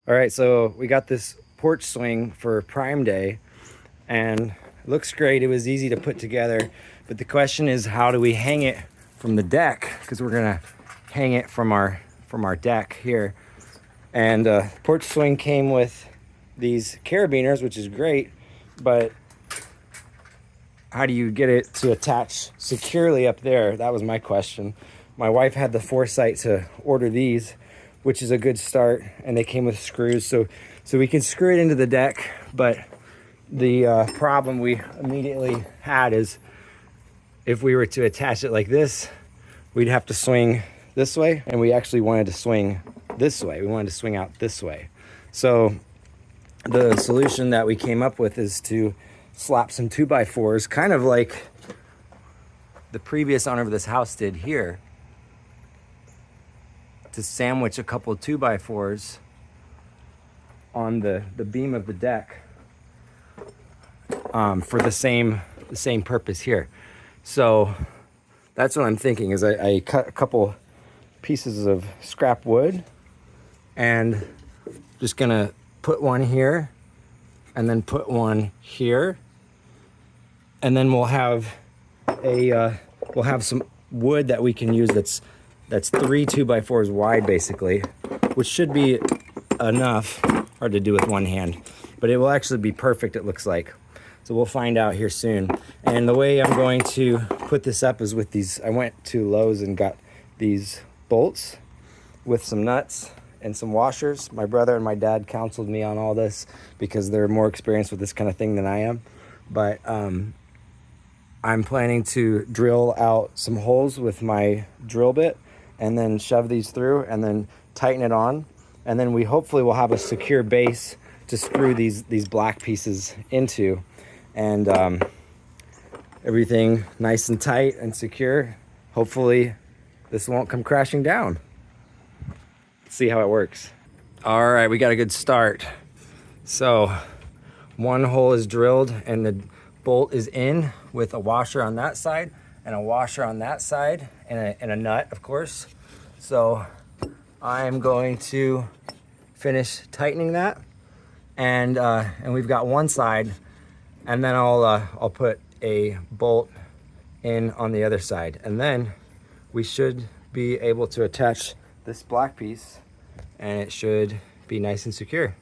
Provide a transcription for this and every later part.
All right, so we got this porch swing for Prime Day and it looks great. It was easy to put together, but the question is, how do we hang it from the deck? Because we're gonna hang it from our deck here. And porch swing came with these carabiners, which is great, but how do you get it to attach securely up there? That was my question. My wife had the foresight to order these, which is a good start, and they came with screws, so we can screw it into the deck. But the problem we immediately had is if we were to attach it like this, we'd have to swing this way, and we actually wanted to swing this way. We wanted to swing out this way. So the solution that we came up with is to slap some 2x4s, kind of like the previous owner of this house did here, to sandwich a couple of 2x4s on the beam of the deck for the same purpose here. So that's what I'm thinking, is I cut a couple pieces of scrap wood and just gonna put one here and then put one here, and then we'll have some wood that we can use that's 3 2x4s wide basically, which should be enough. Hard to do with one hand, but it will actually be perfect, it looks like. So we'll find out here soon. And the way I'm going to put this up is with these. I went to Lowe's and got these bolts with some nuts and some washers. My brother and my dad counseled me on all this because they're more experienced with this kind of thing than I am. But I'm planning to drill out some holes with my drill bit and then shove these through and then tighten it on. And then we hopefully will have a secure base to screw these black pieces into. And everything nice and tight and secure. Hopefully this won't come crashing down. Let's see how it works. All right, we got a good start. So one hole is drilled and the bolt is in with a washer on that side and a washer on that side and a nut, of course. So I'm going to finish tightening that, and we've got one side, and then I'll put a bolt in on the other side, and then we should be able to attach this black piece, and it should be nice and secure.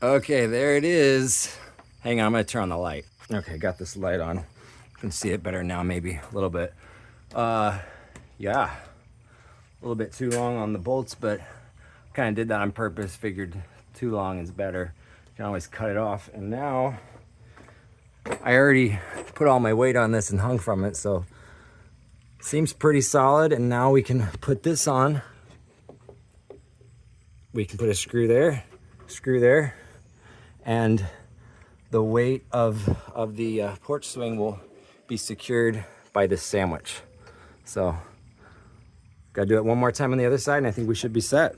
Okay, there it is. Hang on, I'm gonna turn on the light. Okay, got this light on. You can see it better now, maybe a little bit. Yeah, a little bit too long on the bolts, but kind of did that on purpose. Figured too long is better. You can always cut it off. And now I already put all my weight on this and hung from it, so seems pretty solid. And now we can put this on. We can put a screw there, and the weight of the porch swing will be secured by this sandwich. So gotta do it one more time on the other side, and I think we should be set.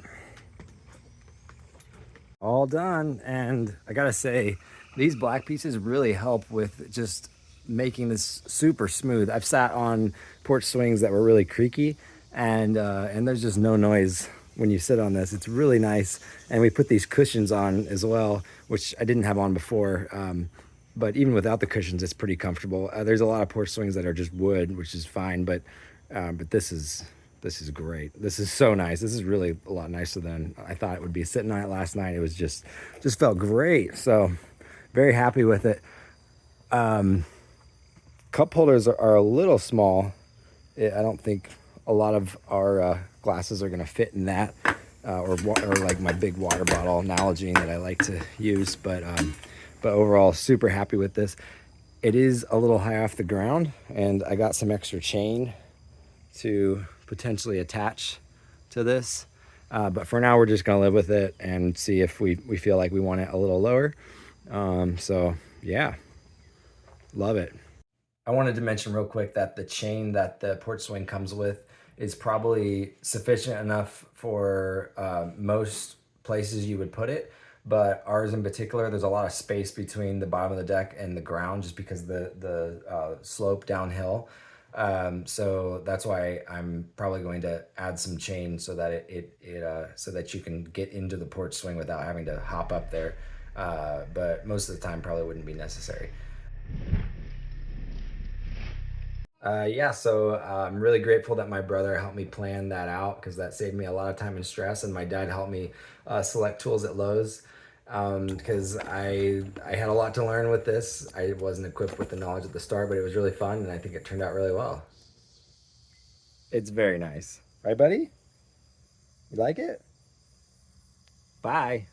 All done. And I gotta say, these black pieces really help with just making this super smooth. I've sat on porch swings that were really creaky, and there's just no noise when you sit on this. It's really nice. And we put these cushions on as well, which I didn't have on before. But even without the cushions, it's pretty comfortable. There's a lot of porch swings that are just wood, which is fine, but this is great. This is so nice. This is really a lot nicer than I thought it would be. Sitting on it last night, it was just felt great. So very happy with it. Cup holders are a little small. I don't think a lot of our glasses are gonna fit in that, or like my big water bottle analogy that I like to use. But overall, super happy with this. It is a little high off the ground, and I got some extra chain to potentially attach to this. But for now, we're just gonna live with it and see if we feel like we want it a little lower. So yeah, love it. I wanted to mention real quick that the chain that the porch swing comes with is probably sufficient enough for most places you would put it, but ours in particular, there's a lot of space between the bottom of the deck and the ground just because the slope downhill. So that's why I'm probably going to add some chain so that so that you can get into the porch swing without having to hop up there. But most of the time probably wouldn't be necessary. Yeah, so I'm really grateful that my brother helped me plan that out because that saved me a lot of time and stress. And my dad helped me select tools at Lowe's because I had a lot to learn with this. I wasn't equipped with the knowledge at the start, but it was really fun, and I think it turned out really well. It's very nice, right, buddy? You like it? Bye.